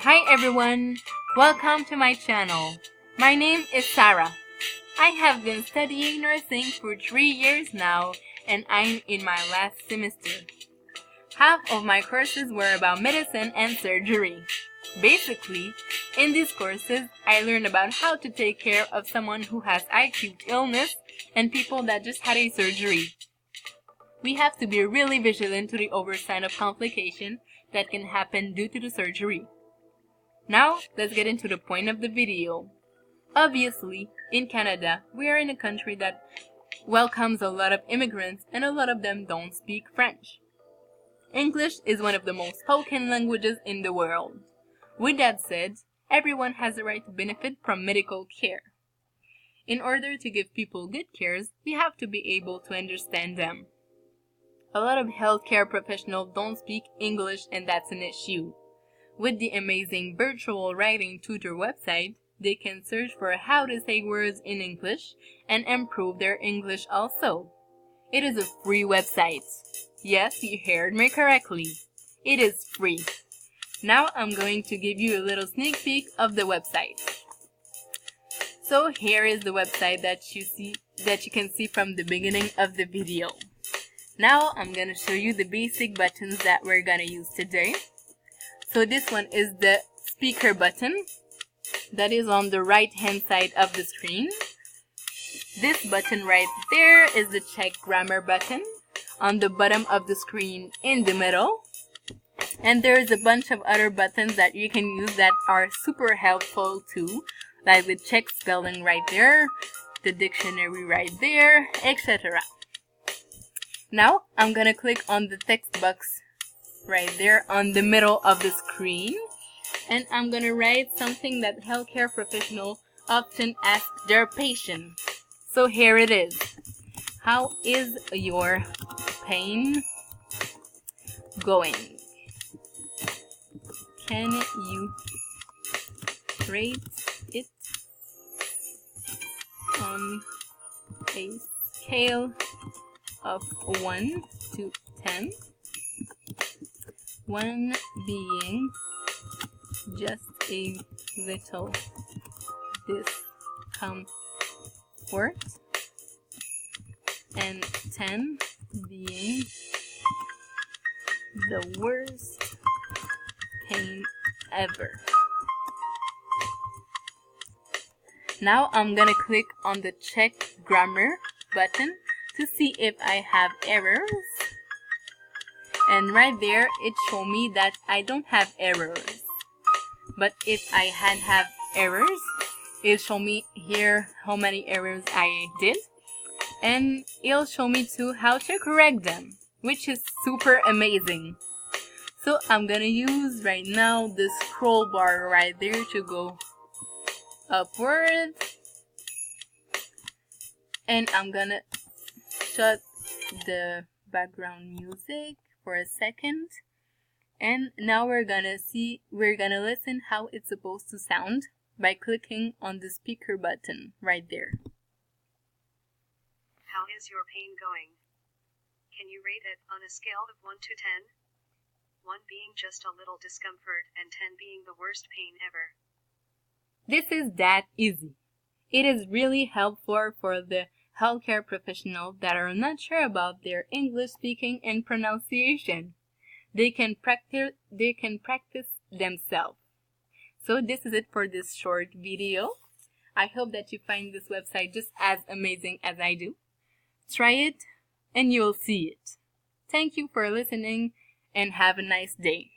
Hi everyone, welcome to my channel. My name is Sarah. I have been studying nursing for 3 years now and I'm in my last semester. Half of my courses were about medicine and surgery. Basically, in these courses, I learned about how to take care of someone who has acute illness and people that just had a surgery. We have to be really vigilant to the oversight of complications that can happen due to the surgery. Now, let's get into the point of the video. Obviously, in Canada, we are in a country that welcomes a lot of immigrants and a lot of them don't speak French. English is one of the most spoken languages in the world. With that said, everyone has the right to benefit from medical care. In order to give people good cares, we have to be able to understand them. A lot of healthcare professionals don't speak English and that's an issue. With the amazing virtual writing tutor website, they can search for how to say words in English and improve their English also. It is a free website. Yes, you heard me correctly. It is free. Now I'm going to give you a little sneak peek of the website. So here is the website that you can see from the beginning of the video. Now I'm going to show you the basic buttons that we're going to use today. So this one is the speaker button that is on the right hand side of the screen. This button right there is the check grammar button on the bottom of the screen in the middle. And there is a bunch of other buttons that you can use that are super helpful too, like the check spelling right there, the dictionary right there, etc. Now I'm gonna click on the text box right there on the middle of the screen, and I'm gonna write something that healthcare professionals often ask their patients. So here it is. How is your pain going? Can you rate it on a scale of 1 to 10? 1 being just a little discomfort and 10 being the worst pain ever. Now I'm gonna click on the check grammar button to see if I have errors. And right there, it shows me that I don't have errors. But if I have errors, it'll show me here how many errors I did. And it'll show me too how to correct them, which is super amazing. So I'm gonna use right now the scroll bar right there to go upward. And I'm gonna shut the background music for a second, and now we're gonna listen how it's supposed to sound by clicking on the speaker button right there. How is your pain going? Can you rate it on a scale of 1 to 10? 1 being just a little discomfort and 10 being the worst pain ever. This is that easy. It is really helpful for the healthcare professionals that are not sure about their English speaking and pronunciation. They can practice themselves. So this is it for this short video. I hope that you find this website just as amazing as I do. Try it and you'll see it. Thank you for listening and have a nice day.